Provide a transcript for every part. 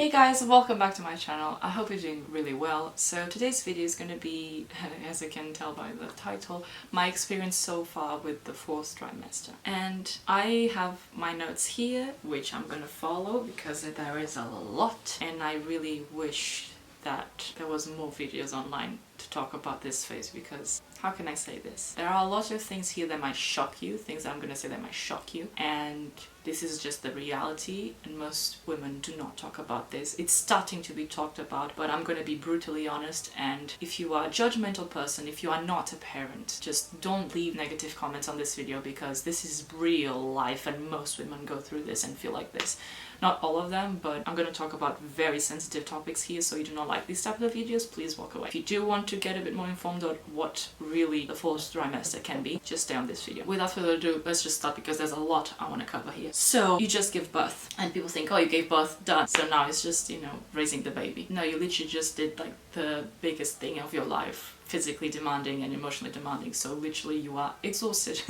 Hey guys, welcome back to my channel. I hope you're doing really well. So today's video is going to be, as you can tell by the title, my experience so far with the 4th trimester. And I have my notes here, which I'm going to follow because there is a lot, and I really wish that there was more videos online to talk about this phase, because how can I say this? There are a lot of things here that might shock you, things that I'm gonna say that might shock you, and this is just the reality, and most women do not talk about this. It's starting to be talked about, but I'm gonna be brutally honest, and if you are a judgmental person, if you are not a parent, just don't leave negative comments on this video, because this is real life and most women go through this and feel like this. Not all of them, but I'm gonna talk about very sensitive topics here, so you do not like these type of videos, please walk away. If you do want to get a bit more informed on what really the 4th trimester can be, just stay on this video. Without further ado, let's just start because there's a lot I want to cover here. So you just give birth, and people think, oh, you gave birth, done, so now it's just, you know, raising the baby. No, you literally just did like the biggest thing of your life, physically demanding and emotionally demanding, so literally you are exhausted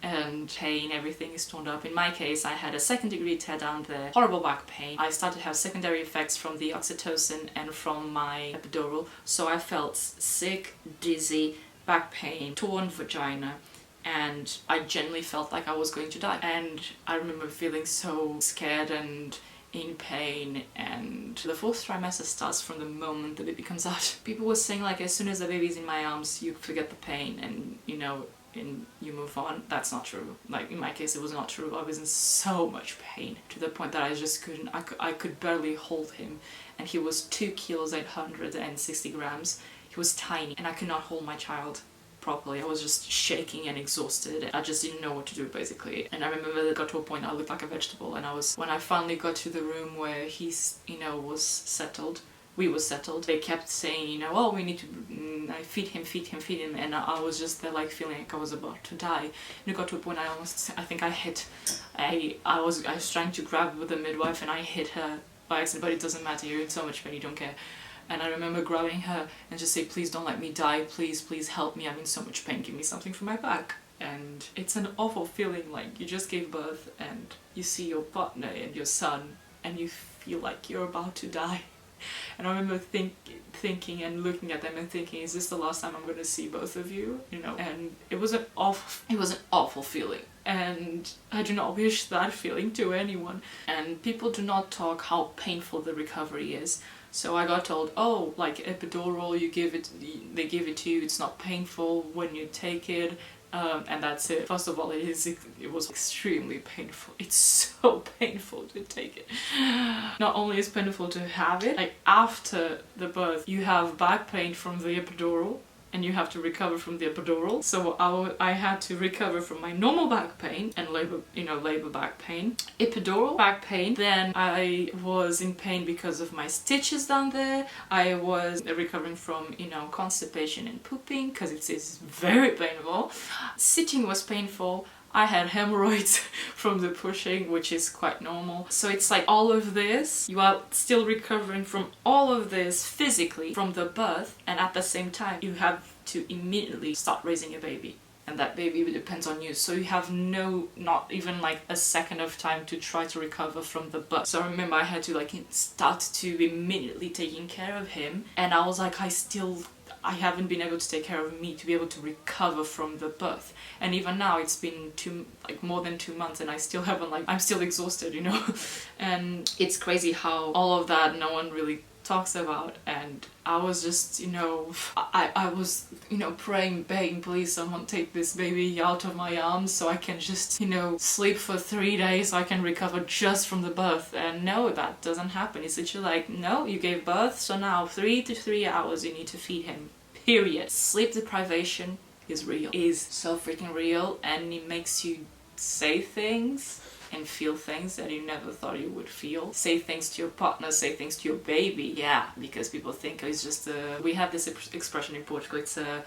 and pain, everything is torn up. In my case, I had a 2nd degree tear down there, horrible back pain. I started to have secondary effects from the oxytocin and from my epidural, so I felt sick, dizzy, back pain, torn vagina, and I genuinely felt like I was going to die. And I remember feeling so scared and in pain, and the 4th trimester starts from the moment the baby comes out. People were saying like as soon as the baby's in my arms you forget the pain and you know, and you move on. That's not true. Like in my case it was not true. I was in so much pain to the point that I just couldn't, I could barely hold him, and he was 2 kilos 860 grams. He was tiny and I could not hold my child properly. I was just shaking and exhausted. I just didn't know what to do basically. And I remember it got to a point I looked like a vegetable, and when I finally got to the room where he's, you know, was settled, we were settled, they kept saying, you know, oh, we need to feed him, and I was just there like feeling like I was about to die. And it got to a point I think I was trying to grab with the midwife and I hit her by accident, but it doesn't matter, you're in so much pain, you don't care. And I remember grabbing her and just say, please don't let me die, please, please help me, I'm in so much pain, give me something for my back. And it's an awful feeling, like you just gave birth and you see your partner and your son and you feel like you're about to die. And I remember thinking and looking at them and thinking, is this the last time I'm going to see both of you? You know, and it was an awful feeling. And I do not wish that feeling to anyone. And people do not talk how painful the recovery is. So I got told, oh, like epidural, they give it to you, it's not painful when you take it, and that's it. First of all, it was extremely painful. It's so painful to take it. Not only is it painful to have it, like after the birth, you have back pain from the epidural, and you have to recover from the epidural. So I had to recover from my normal back pain and labor back pain, epidural back pain. Then I was in pain because of my stitches down there. I was recovering from, you know, constipation and pooping because it's very painful. Sitting was painful. I had hemorrhoids from the pushing, which is quite normal. So it's like all of this, you are still recovering from all of this physically from the birth, and at the same time you have to immediately start raising a baby. And that baby depends on you, so you have not even like a second of time to try to recover from the birth. So I remember I had to like start to immediately taking care of him, and I was like, I haven't been able to take care of me to be able to recover from the birth. And even now it's been more than 2 months and I still haven't, like, I'm still exhausted, you know. And it's crazy how all of that no one really talks about. And I was just, you know, I was, you know, praying, begging, please someone take this baby out of my arms so I can just, you know, sleep for 3 days so I can recover just from the birth. And no, that doesn't happen. It's literally like, no, you gave birth, so now 3 to 3 hours you need to feed him, period. Sleep deprivation is real, is so freaking real, and it makes you say things and feel things that you never thought you would feel. Say things to your partner, say things to your baby. Yeah, because people think it's just we have this expression in Portugal, it's a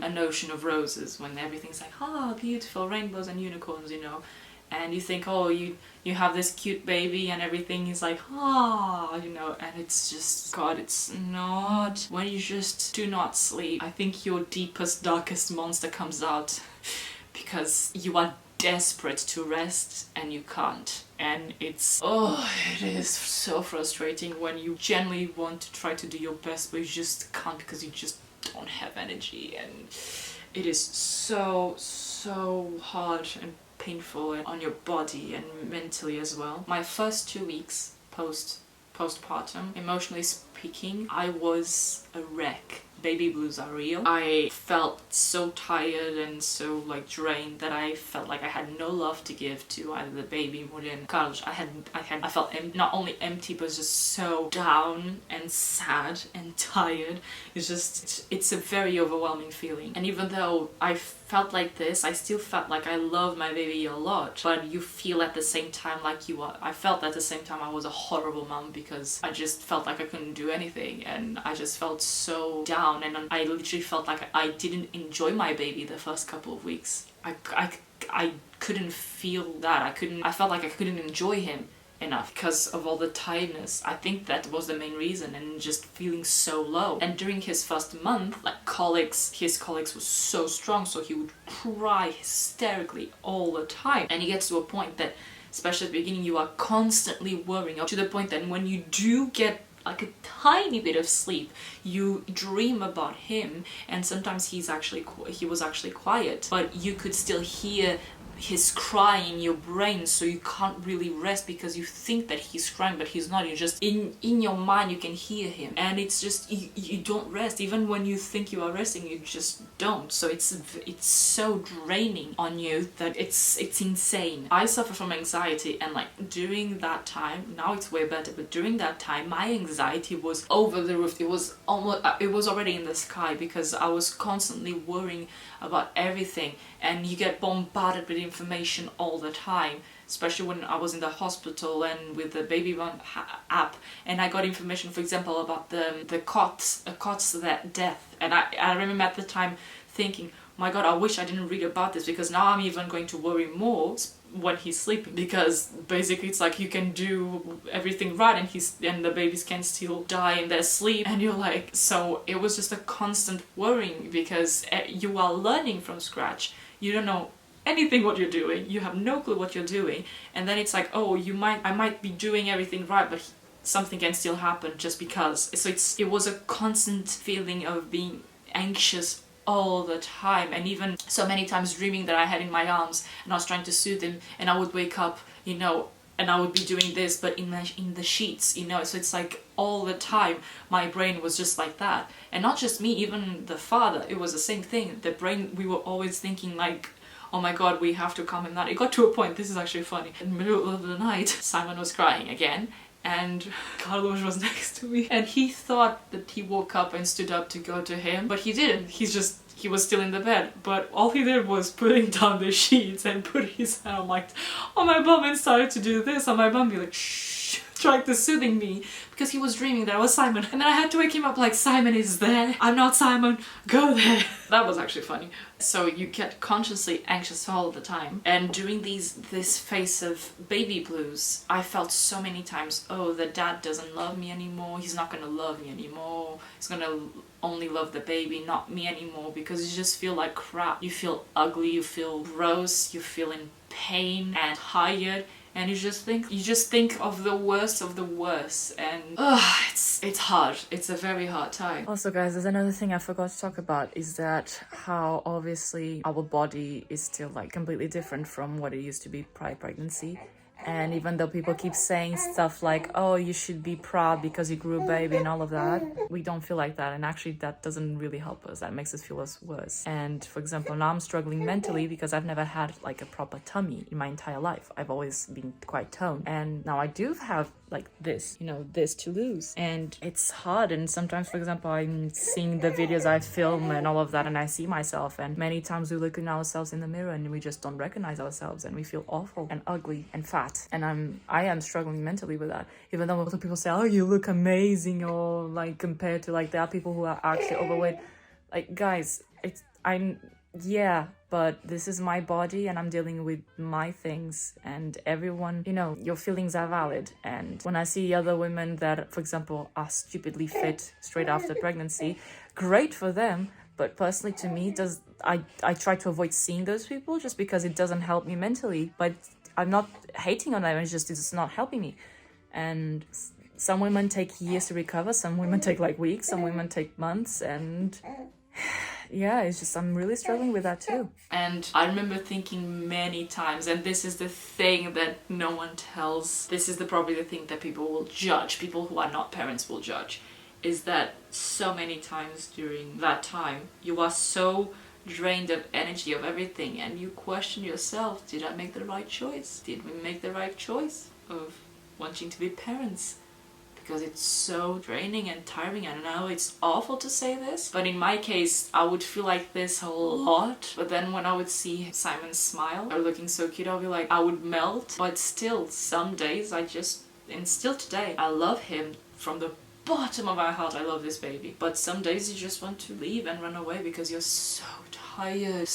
notion of roses, when everything's like, ah, beautiful, rainbows and unicorns, you know. And you think, oh, you have this cute baby and everything is like, ah, you know, and it's just, God, it's not. When you just do not sleep, I think your deepest, darkest monster comes out, because you are desperate to rest and you can't. And it is so frustrating when you genuinely want to try to do your best, but you just can't because you just don't have energy. And it is so hard and painful on your body and mentally as well. My first 2 weeks postpartum, emotionally speaking, I was a wreck. Baby blues are real. I felt so tired and so like drained that I felt like I had no love to give to either the baby or Carlos. I felt not only empty but just so down and sad and tired. It's a very overwhelming feeling. And even though I felt like this, I still felt like I loved my baby a lot. But you feel at the same time like you are. I felt at the same time I was a horrible mom because I just felt like I couldn't do anything, and I just felt so down. And I literally felt like I didn't enjoy my baby the first couple of weeks. I couldn't feel that. I felt like I couldn't enjoy him enough because of all the tiredness. I think that was the main reason, and just feeling so low. And during his first month, like his colics was so strong, so he would cry hysterically all the time. And it gets to a point that, especially at the beginning, you are constantly worrying, up to the point that when you do get like a tiny bit of sleep, you dream about him, and sometimes he was actually quiet, but you could still hear his cry in your brain, so you can't really rest because you think that he's crying but he's not. You just in your mind you can hear him, and it's just you don't rest. Even when you think you are resting, you just don't. So it's so draining on you that it's insane. I suffer from anxiety, and like during that time, now it's way better, but during that time my anxiety was over the roof. It was already in the sky because I was constantly worrying about everything, and you get bombarded with information all the time, especially when I was in the hospital and with the baby run app, and I got information, for example, about the COTS death, and I remember at the time thinking, my god, I wish I didn't read about this, because now I'm even going to worry more when he's sleeping, because basically it's like you can do everything right and the babies can still die in their sleep, and you're like, so it was just a constant worrying because you are learning from scratch. You don't know anything what you're doing, you have no clue what you're doing, and then it's like, oh, I might be doing everything right, but something can still happen just because. So it was a constant feeling of being anxious all the time, and even so many times dreaming that I had in my arms and I was trying to soothe him, and I would wake up, and I would be doing this but in the sheets, so it's like all the time my brain was just like that. And not just me, even the father, it was the same thing. The brain, we were always thinking like, oh my god, we have to calm him down. It got to a point, this is actually funny, in the middle of the night Simon was crying again, and Carlos was next to me, and he thought that he woke up and stood up to go to him, but he didn't. He was still in the bed, but all he did was putting down the sheets and put his hand on my bum and started to do this on my bum, be like, shh, trying to soothing me, because he was dreaming that I was Simon. And then I had to wake him up like, Simon is there, I'm not Simon, go there. That was actually funny. So you get consciously anxious all the time. And during this phase of baby blues, I felt so many times, oh, the dad doesn't love me anymore, he's not gonna love me anymore, he's gonna only love the baby, not me anymore, because you just feel like crap. You feel ugly, you feel gross, you feel in pain and tired, and you just think of the worst of the worst, and it's hard. It's a very hard time. Also guys, there's another thing I forgot to talk about, is that how obviously our body is still like completely different from what it used to be prior pregnancy. And even though people keep saying stuff like, oh, you should be proud because you grew a baby and all of that, we don't feel like that. And actually that doesn't really help us. That makes us feel worse. And for example, now I'm struggling mentally because I've never had like a proper tummy in my entire life. I've always been quite toned. And now I do have like this, this to lose. And it's hard. And sometimes, for example, I'm seeing the videos I film and all of that, and I see myself. And many times we look at ourselves in the mirror and we just don't recognize ourselves, and we feel awful and ugly and fat. And I am struggling mentally with that, even though other people say, oh, you look amazing, or like compared to like there are people who are actually overweight. Like guys, yeah, but this is my body and I'm dealing with my things, and everyone, your feelings are valid. And when I see other women that, for example, are stupidly fit straight after pregnancy, great for them, But personally, to me, I try to avoid seeing those people just because it doesn't help me mentally. But I'm not hating on them, it's not helping me. And some women take years to recover, some women take like weeks, some women take months, and yeah, it's just, I'm really struggling with that too. And I remember thinking many times, and this is the thing that no one tells, this is probably the thing that people will judge, people who are not parents will judge, is that so many times during that time you are so drained of energy, of everything, and you question yourself, did I make the right choice? Did we make the right choice of wanting to be parents? Because it's so draining and tiring. I know it's awful to say this, but in my case I would feel like this a lot. But then when I would see Simon smile or looking so cute, I'll be like, I would melt. But still, some days and still today, I love him from the bottom of my heart. I love this baby. But some days you just want to leave and run away because you're so tired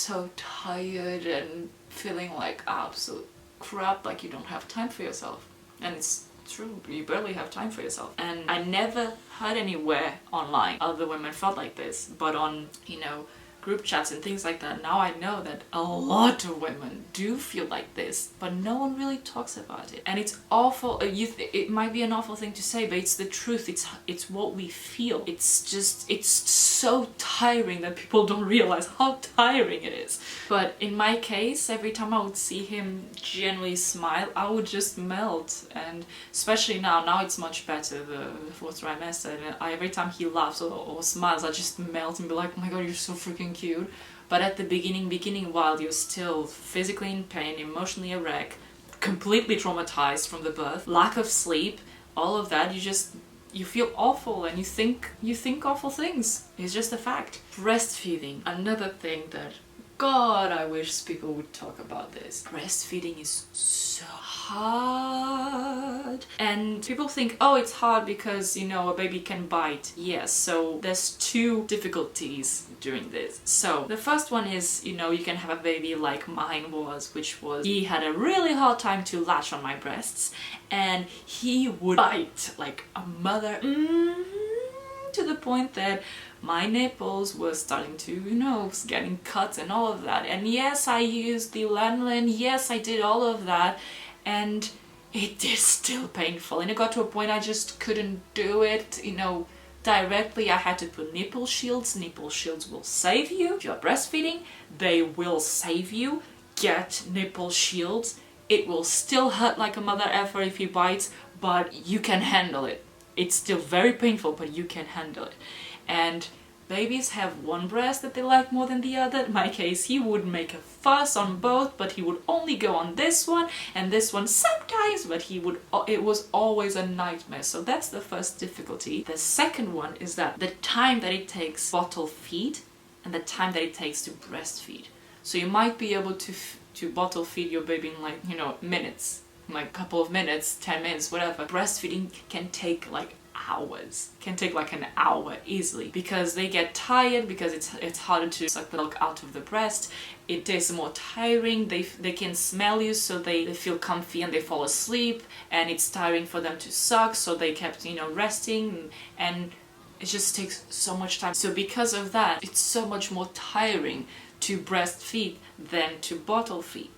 and feeling like absolute crap, like you don't have time for yourself. And it's true, you barely have time for yourself. And I never heard anywhere online other women felt like this, but on, group chats and things like that, now I know that a lot of women do feel like this, but no one really talks about it. And it's awful. It might be an awful thing to say, but it's the truth. It's what we feel. It's so tiring that people don't realize how tiring it is. But in my case, every time I would see him genuinely smile, I would just melt. And especially now it's much better, the fourth trimester, and every time he laughs or smiles, I just melt and be like, oh my god, you're so freaking cute. But at the beginning, while you're still physically in pain, emotionally a wreck, completely traumatized from the birth, lack of sleep, all of that, you feel awful and you think awful things. It's just a fact. Breastfeeding, another thing that, God, I wish people would talk about this. Breastfeeding is so hard. And people think, oh, it's hard because, a baby can bite. Yes, so there's two difficulties during this. So the first one is, you can have a baby like mine was, he had a really hard time to latch on my breasts, and he would bite like a mother, to the point that my nipples were starting to, getting cuts and all of that. And yes, I used the lanolin, yes, I did all of that, and it is still painful. And it got to a point I just couldn't do it, directly. I had to put nipple shields. Nipple shields will save you. If you're breastfeeding, they will save you. Get nipple shields. It will still hurt like a mother effer if he bites, but you can handle it. It's still very painful, but you can handle it. And babies have one breast that they like more than the other. In my case, he would make a fuss on both, but he would only go on this one and this one sometimes, but it was always a nightmare. So that's the first difficulty. The second one is that the time that it takes bottle feed and the time that it takes to breastfeed. So you might be able to bottle feed your baby in like, minutes, like a couple of minutes, 10 minutes, whatever. Breastfeeding can take like hours, can take like an hour easily, because they get tired, because it's harder to suck the milk out of the breast. It is more tiring. They can smell you, so they feel comfy and they fall asleep, and it's tiring for them to suck, so they kept resting, and it just takes so much time. So because of that, it's so much more tiring to breastfeed than to bottle feed.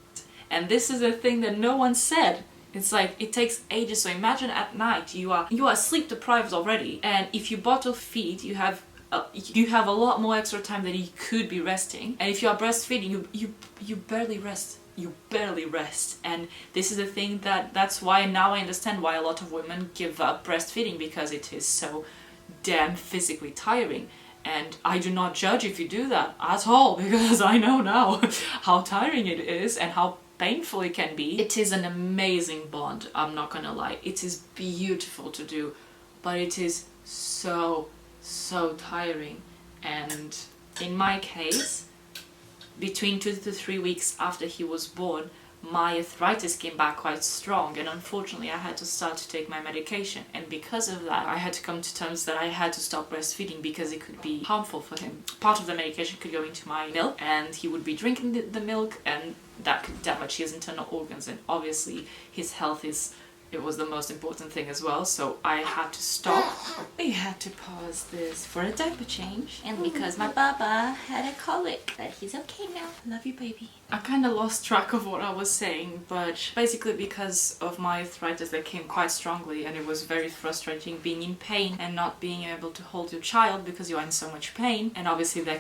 And this is a thing that no one said. It's like, it takes ages. So imagine at night, you are sleep deprived already, and if you bottle feed, you have a lot more extra time that you could be resting. And if you are breastfeeding, you barely rest. You barely rest. And this is the thing that's why now I understand why a lot of women give up breastfeeding, because it is so damn physically tiring. And I do not judge if you do that at all, because I know now how tiring it is and how painful it can be. It is an amazing bond, I'm not gonna lie. It is beautiful to do, but it is so tiring. And in my case, between 2 to 3 weeks after he was born, my arthritis came back quite strong, and unfortunately I had to start to take my medication. And because of that, I had to come to terms that I had to stop breastfeeding because it could be harmful for him. Part of the medication could go into my milk, and he would be drinking the milk, and that could damage his internal organs, and obviously his health is it was the most important thing as well, so I had to stop. We had to pause this for a diaper change. And because my baba had a colic. But he's okay now. Love you, baby. I kind of lost track of what I was saying, but basically because of my arthritis that came quite strongly, and it was very frustrating being in pain and not being able to hold your child because you are in so much pain, and obviously that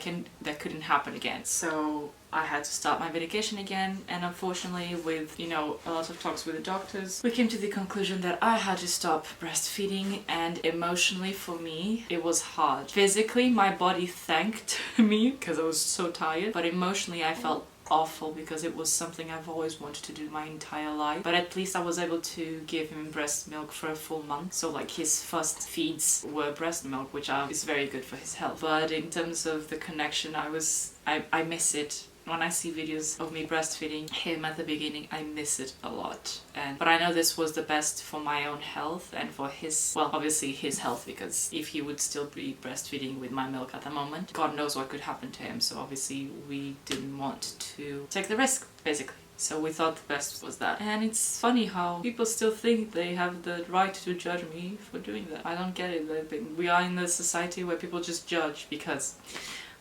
couldn't happen again. So I had to start my medication again, and unfortunately with, you know, a lot of talks with the doctors, we came to the conclusion that I had to stop breastfeeding, and emotionally for me, it was hard. Physically, my body thanked me because I was so tired, but emotionally I felt awful because it was something I've always wanted to do my entire life. But at least I was able to give him breast milk for a full month. So like his first feeds were breast milk, which is very good for his health. But in terms of the connection, I miss it. When I see videos of me breastfeeding him at the beginning, I miss it a lot. But I know this was the best for my own health and for his, well, obviously his health, because if he would still be breastfeeding with my milk at the moment, God knows what could happen to him. So obviously we didn't want to take the risk, basically. So we thought the best was that. And it's funny how people still think they have the right to judge me for doing that. I don't get it. We are in a society where people just judge because...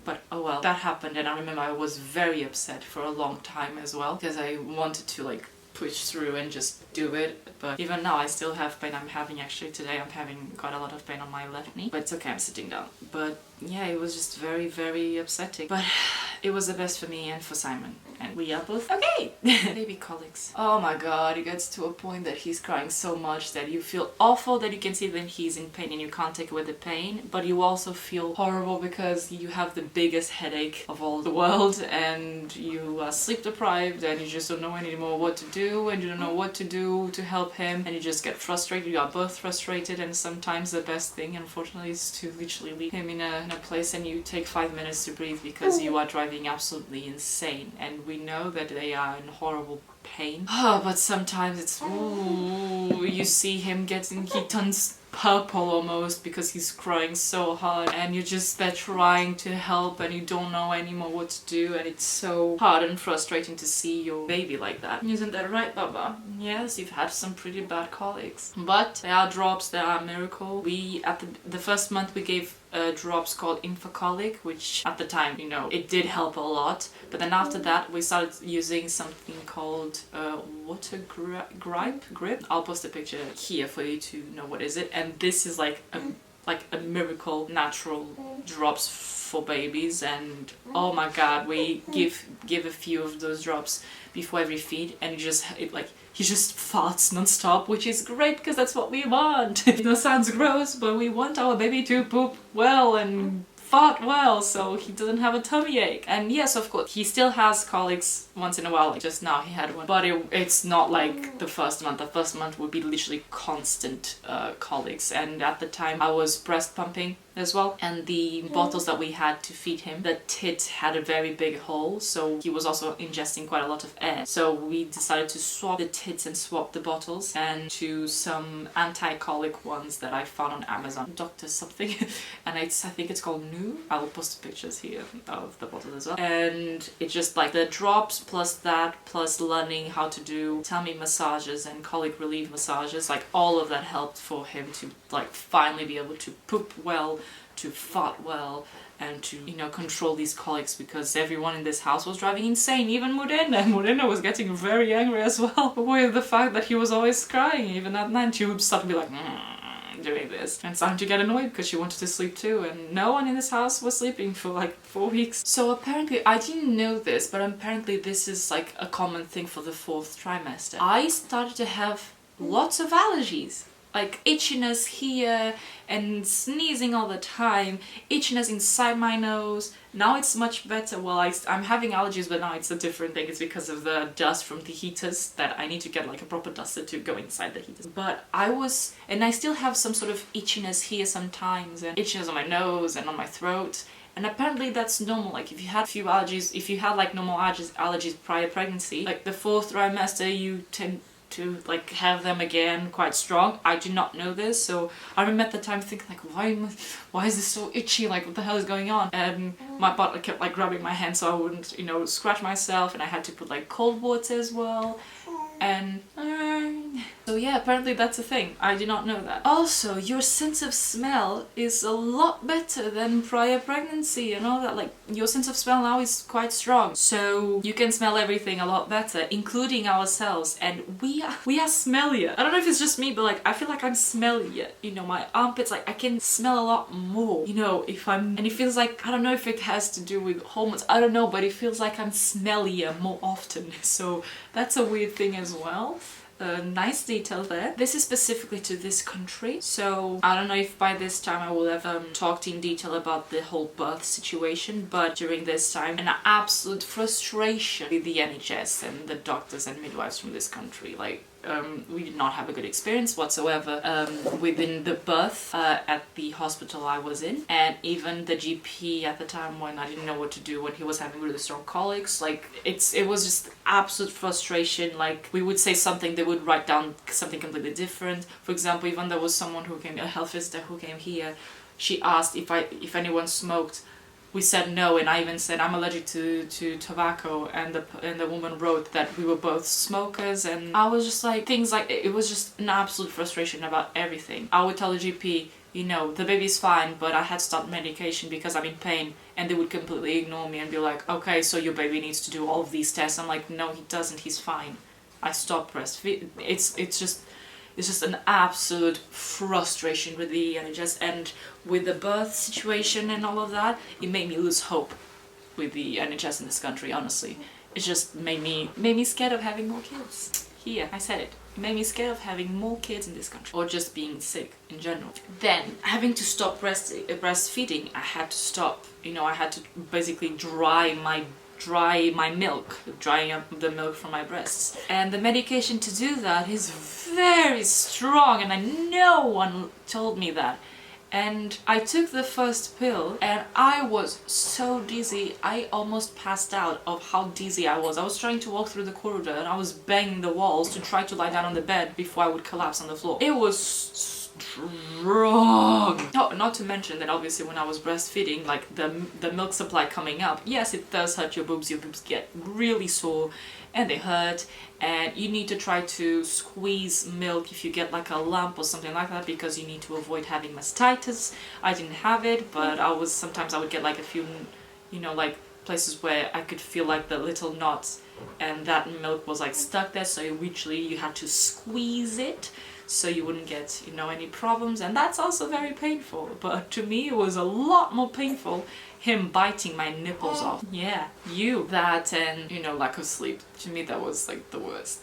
But oh well, that happened, and I remember I was very upset for a long time as well, because I wanted to like push through and just do it. But even now I still have pain. Actually today I'm having quite a lot of pain on my left knee, but it's okay, I'm sitting down. But yeah, it was just very, very upsetting. But it was the best for me and for Simon. And we are both okay. Baby colics. Oh my god, it gets to a point that he's crying so much that you feel awful, that you can see that he's in pain and you can't take away the pain. But you also feel horrible because you have the biggest headache of all the world, and you are sleep deprived, and you just don't know anymore what to do, and you don't know what to do to help him, and you just get frustrated. You are both frustrated, and sometimes the best thing, unfortunately, is to literally leave him in a place and you take 5 minutes to breathe because you are driving absolutely insane. And we know that they are in horrible pain. Oh, but sometimes it's, ooh, you see him he turns purple almost because he's crying so hard, and you're just there trying to help and you don't know anymore what to do, and it's so hard and frustrating to see your baby like that. Isn't that right, Baba? Yes, you've had some pretty bad colics. But there are drops that are a miracle. We, at the first month, we gave drops called Infocolic, which at the time, you know, it did help a lot. But then after that, we started using something called water grip. I'll post a picture here for you to know what is it. And this is like a miracle natural drops for babies. And oh my god, we give a few of those drops before every feed, and he just farts non-stop, which is great because that's what we want. It sounds gross, but we want our baby to poop well and fart well, so he doesn't have a tummy ache. And yes, of course, he still has colics once in a while, like just now he had one, but it's not like the first month. The first month would be literally constant colics, and at the time I was breast pumping as well, and the bottles that we had to feed him, the tit had a very big hole, so he was also ingesting quite a lot of air. So we decided to swap the tits and swap the bottles, and to some anti-colic ones that I found on Amazon, Dr. something, and I think it's called New. I'll post pictures here of the bottles as well. And it's just like the drops plus that, plus learning how to do tummy massages and colic relief massages, like all of that helped for him to like finally be able to poop well, to fart well, and to, you know, control these colics, because everyone in this house was driving insane, even Morena. Morena was getting very angry as well with the fact that he was always crying. Even at night she would start to be like doing this, and starting to get annoyed because she wanted to sleep too, and no one in this house was sleeping for like 4 weeks. So apparently, I didn't know this, but apparently this is like a common thing for the 4th trimester. I started to have lots of allergies. Like itchiness here and sneezing all the time, itchiness inside my nose. Now it's much better. Well, I'm having allergies, but now it's a different thing. It's because of the dust from the heaters that I need to get like a proper duster to go inside the heaters. But I still have some sort of itchiness here sometimes, and itchiness on my nose and on my throat. And apparently that's normal. Like if you had few allergies, if you had like normal allergies prior pregnancy, like the 4th trimester you tend to like have them again quite strong. I did not know this, so I remember at the time thinking like, why is this so itchy, like what the hell is going on? And my partner kept like grabbing my hand so I wouldn't, you know, scratch myself, and I had to put like cold water as well. And so yeah, apparently that's a thing. I did not know that. Also, your sense of smell is a lot better than prior pregnancy and all that. Like, your sense of smell now is quite strong. So you can smell everything a lot better, including ourselves. And we are smellier. I don't know if it's just me, but like, I feel like I'm smellier. You know, my armpits, like, I can smell a lot more. You know, and it feels like, I don't know if it has to do with hormones, I don't know, but it feels like I'm smellier more often. So that's a weird thing as well. Nice detail there. This is specifically to this country, so I don't know if by this time I will have talked in detail about the whole birth situation, but during this time, an absolute frustration with the NHS and the doctors and midwives from this country. Like, we did not have a good experience whatsoever within the birth at the hospital I was in, and even the GP at the time, when I didn't know what to do when he was having really strong colics. Like, it was just absolute frustration. Like, we would say something, they would write down something completely different. For example, even there was someone who came, a health visitor who came here, she asked if anyone smoked. We said no, and I even said I'm allergic to tobacco, and the woman wrote that we were both smokers, and I was just like, things like, it was just an absolute frustration about everything. I would tell the GP, you know, the baby's fine, but I had to stop medication because I'm in pain, and they would completely ignore me and be like, okay, so your baby needs to do all of these tests. I'm like, no, he doesn't, he's fine. I stopped breastfeeding. It's just an absolute frustration with the NHS, and with the birth situation and all of that, it made me lose hope with the NHS in this country, honestly. It just made me scared of having more kids. Here, I said it. It made me scared of having more kids in this country, or just being sick in general. Then, having to stop breastfeeding, I had to stop. You know, I had to basically dry my milk, drying up the milk from my breasts. And the medication to do that is very strong, and no one told me that. And I took the first pill, and I was so dizzy, I almost passed out of how dizzy I was. I was trying to walk through the corridor, and I was banging the walls to try to lie down on the bed before I would collapse on the floor. It was strong. Oh, not to mention that obviously when I was breastfeeding, like the milk supply coming up, yes, it does hurt your boobs get really sore and they hurt, and you need to try to squeeze milk if you get like a lump or something like that, because you need to avoid having mastitis. I didn't have it, but sometimes I would get like a few, you know, like places where I could feel like the little knots, and that milk was like stuck there, so literally you had to squeeze it so you wouldn't get, you know, any problems, and that's also very painful. But to me it was a lot more painful him biting my nipples off. Yeah, that, and, you know, lack of sleep. To me that was like the worst.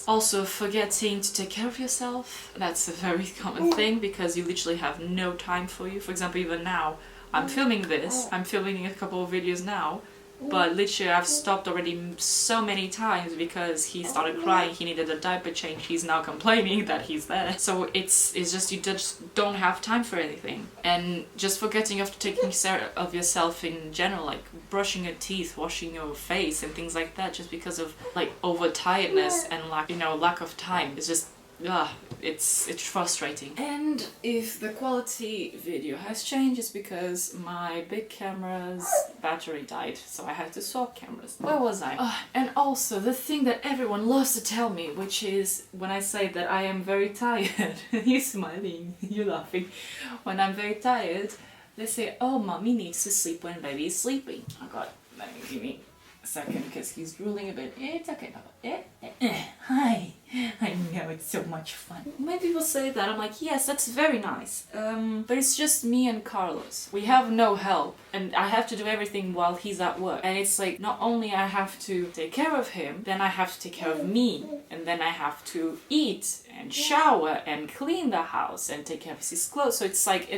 Also, forgetting to take care of yourself. That's a very common thing, because you literally have no time for you. For example, even now, I'm filming a couple of videos now, but literally I've stopped already so many times because he started crying, he needed a diaper change, he's now complaining that he's there. So it's just, you just don't have time for anything. And just forgetting of taking care of yourself in general, like brushing your teeth, washing your face and things like that, just because of like overtiredness and lack of time. It's just, it's frustrating. And if the quality video has changed, it's because my big camera's battery died, so I had to swap cameras. Where was I? And also, the thing that everyone loves to tell me, which is when I say that I am very tired. You're smiling, you're laughing. When I'm very tired, they say, oh, mommy needs to sleep when baby is sleeping. Oh god, give me a second because he's drooling a bit. It's okay, Papa. Hi. I know, it's so much fun. When people say that, I'm like, yes, that's very nice. But it's just me and Carlos. We have no help, and I have to do everything while he's at work. And it's like, not only I have to take care of him, then I have to take care of me, and then I have to eat and shower and clean the house and take care of his clothes. So it's like,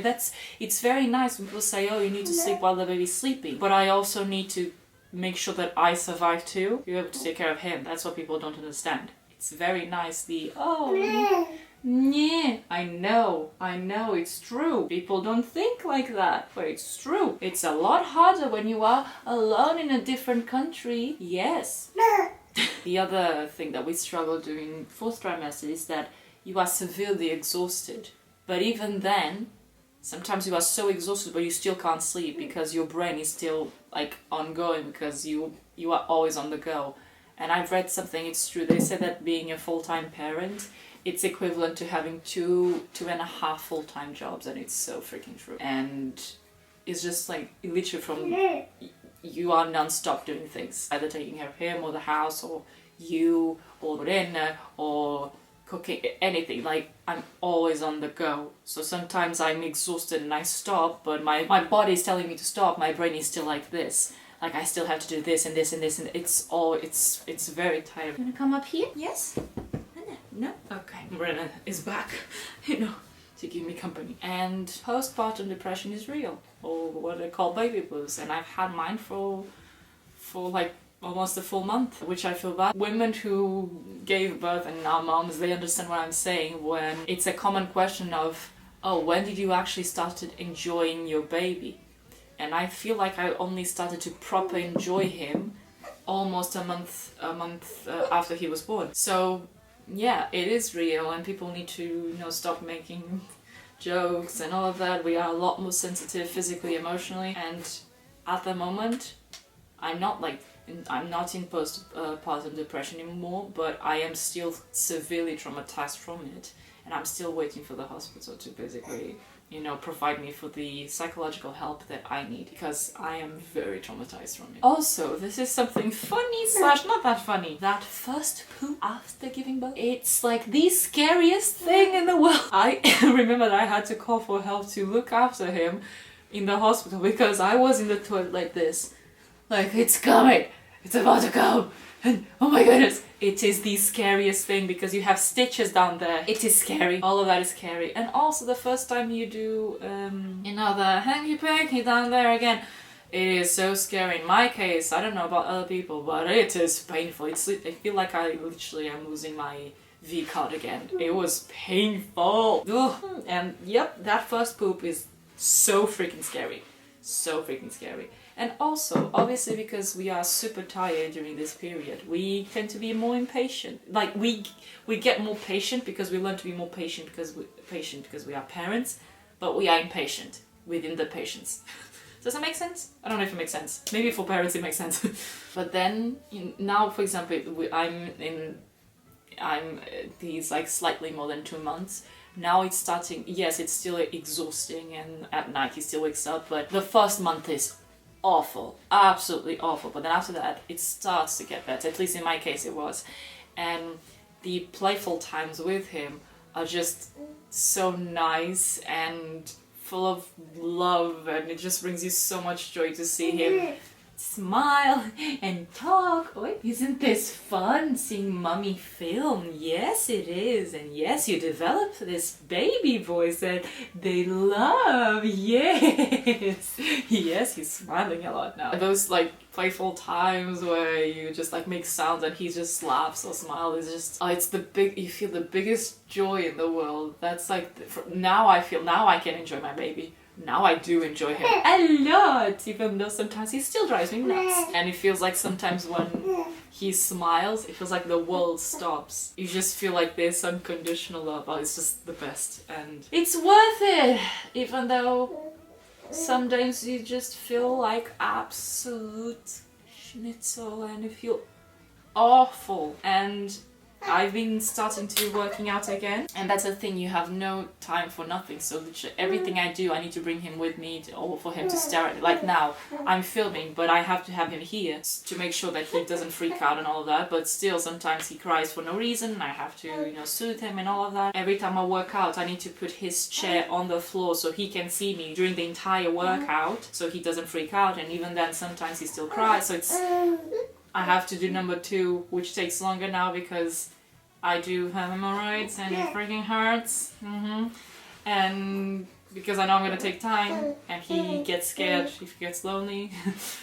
it's very nice when people say, oh, you need to sleep while the baby's sleeping. But I also need to make sure that I survive too. You're able to take care of him. That's what people don't understand. It's very nice, yeah, I know, it's true. People don't think like that, but it's true. It's a lot harder when you are alone in a different country, yes. The other thing that we struggle during 4th trimester is that you are severely exhausted. But even then, sometimes you are so exhausted but you still can't sleep because your brain is still like ongoing, because you are always on the go. And I've read something, it's true, they said that being a full-time parent it's equivalent to having two and a half full-time jobs, and it's so freaking true. And it's just like literally from you are non-stop doing things, either taking care of him or the house or you or dinner or cooking, anything. Like I'm always on the go. So sometimes I'm exhausted and I stop, but my body is telling me to stop. My brain is still like this. Like I still have to do this and this and this, and it's very tiring. You wanna come up here? Yes? No? Okay. Brenna is back, you know, to give me company. And postpartum depression is real, or what they call baby blues, and I've had mine for like almost a full month, which I feel bad. Women who gave birth and now moms, they understand what I'm saying when it's a common question of, oh, when did you actually started enjoying your baby? And I feel like I only started to proper enjoy him almost a month after he was born. So yeah, it is real, and people need to, you know, stop making jokes and all of that. We are a lot more sensitive physically, emotionally, and at the moment I'm not in postpartum depression anymore, but I am still severely traumatized from it, and I'm still waiting for the hospital to basically, you know, provide me for the psychological help that I need, because I am very traumatized from it. Also, this is something funny / not that funny. That first poop after giving birth, it's like the scariest thing in the world. I remember that I had to call for help to look after him in the hospital because I was in the toilet like this. Like, it's coming! It's about to come! And oh my goodness, it is the scariest thing because you have stitches down there. It is scary. All of that is scary. And also the first time you do, you know, the hanky-panky down there again, it is so scary. In my case, I don't know about other people, but it is painful. I feel like I literally am losing my V card again. It was painful. Ugh. And yep, that first poop is so freaking scary. So freaking scary. And also, obviously, because we are super tired during this period, we tend to be more impatient. Like we get more patient because we learn to be more patient because we are parents, but we are impatient within the patience. Does that make sense? I don't know if it makes sense. Maybe for parents it makes sense. But then now, for example, I'm these like slightly more than 2 months. Now it's starting. Yes, it's still exhausting, and at night he still wakes up. But the first month is awful, absolutely awful, but then after that it starts to get better. At least in my case it was. And the playful times with him are just so nice and full of love, and it just brings you so much joy to see him smile and talk. Oh, isn't this fun, seeing mummy film? Yes, it is. And yes, you develop this baby voice that they love. Yes. Yes, he's smiling a lot now. Those like playful times where you just like make sounds and he just laughs or smiles is just, you feel the biggest joy in the world. That's like, now I can enjoy my baby. Now I do enjoy him a lot, even though sometimes he still drives me nuts. And it feels like sometimes when he smiles, it feels like the world stops. You just feel like there's unconditional love. Oh, it's just the best. And it's worth it, even though sometimes you just feel like absolute schnitzel and you feel awful. And I've been starting to working out again, and that's the thing, you have no time for nothing, so literally everything I do I need to bring him with me or for him to stare at me. Like now I'm filming, but I have to have him here to make sure that he doesn't freak out and all of that, but still sometimes he cries for no reason and I have to, you know, soothe him and all of that. Every time I work out I need to put his chair on the floor so he can see me during the entire workout so he doesn't freak out, and even then sometimes he still cries, so it's, I have to do number 2, which takes longer now because I do have hemorrhoids and it freaking hurts. And because I know I'm gonna take time, and he gets scared if he gets lonely,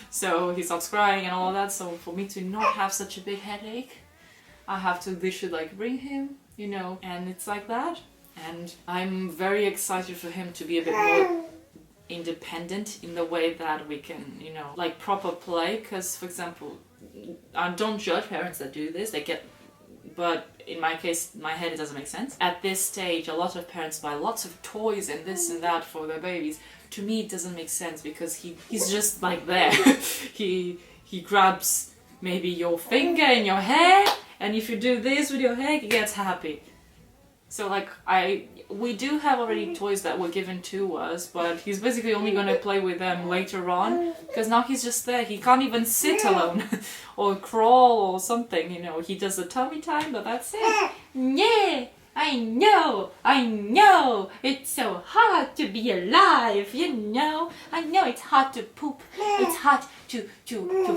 so he stops crying and all of that. So for me to not have such a big headache, I have to literally like bring him, you know, and it's like that. And I'm very excited for him to be a bit more independent in the way that we can, you know, like proper play. Because for example, I don't judge parents that do this, they get, but in my case, my head, it doesn't make sense. At this stage, a lot of parents buy lots of toys and this and that for their babies. To me, it doesn't make sense because he's just like there. he grabs maybe your finger in your hair, and if you do this with your hair, he gets happy. So like we do have already toys that were given to us, but he's basically only gonna play with them later on, because now he's just there. He can't even sit alone or crawl or something, you know. He does the tummy time, but that's it. Yeah, I know, it's so hard to be alive, you know. I know it's hard to poop, it's hard to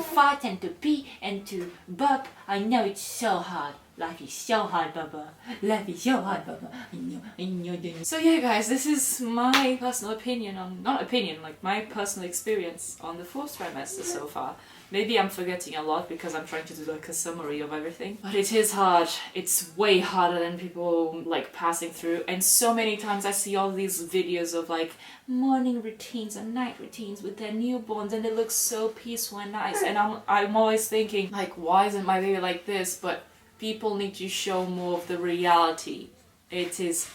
fart and to pee and to burp. I know it's so hard. Life is so hard, Baba. Life is so hard, Baba. I know. So yeah, guys, this is my personal opinion on, not opinion, like my personal experience on the 4th trimester so far. Maybe I'm forgetting a lot because I'm trying to do like a summary of everything. But it is hard. It's way harder than people like passing through. And so many times I see all these videos of like morning routines and night routines with their newborns, and it looks so peaceful and nice. And I'm always thinking like, why isn't my baby like this? But people need to show more of the reality. It is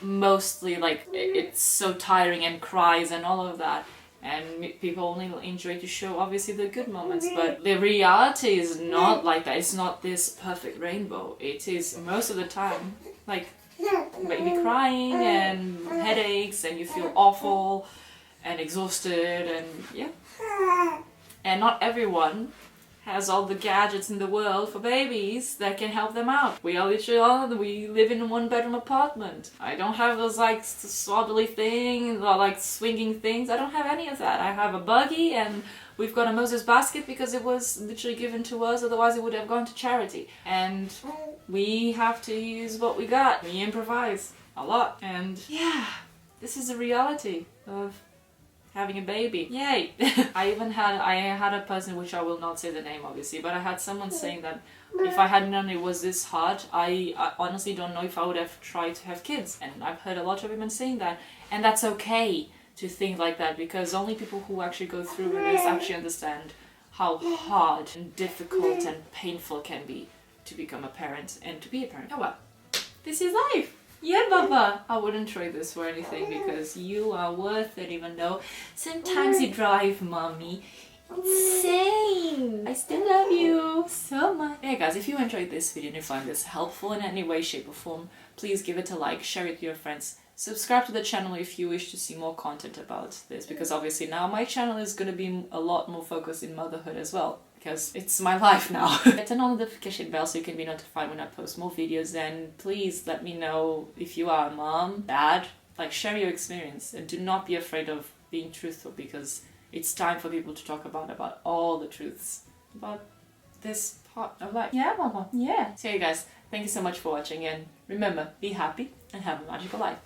mostly like, it's so tiring and cries and all of that. And people only enjoy to show obviously the good moments, but the reality is not like that. It's not this perfect rainbow. It is most of the time like baby crying and headaches, and you feel awful and exhausted, and yeah. And not everyone has all the gadgets in the world for babies that can help them out. We live in a 1-bedroom apartment. I don't have those like swaddly things or like swinging things. I don't have any of that. I have a buggy, and we've got a Moses basket because it was literally given to us, otherwise it would have gone to charity. And we have to use what we got. We improvise a lot. And yeah, this is the reality of having a baby. Yay! I had a person, which I will not say the name obviously, but I had someone saying that if I had known it was this hard, I honestly don't know if I would have tried to have kids. And I've heard a lot of women saying that, and that's okay to think like that, because only people who actually go through with this actually understand how hard and difficult and painful it can be to become a parent and to be a parent. Oh well, this is life. Yeah, Baba! I wouldn't trade this for anything, because you are worth it, even though sometimes you drive Mommy insane. I still love you so much. Yeah, guys, if you enjoyed this video and you find this helpful in any way, shape or form, please give it a like, share it with your friends. Subscribe to the channel if you wish to see more content about this, because obviously now my channel is going to be a lot more focused in motherhood as well, because it's my life now. Turn on the notification bell so you can be notified when I post more videos, and please let me know if you are a mom, dad, like share your experience, and do not be afraid of being truthful, because it's time for people to talk about all the truths about this part of life. Yeah, Mama, yeah. So you guys, thank you so much for watching, and remember, be happy and have a magical life.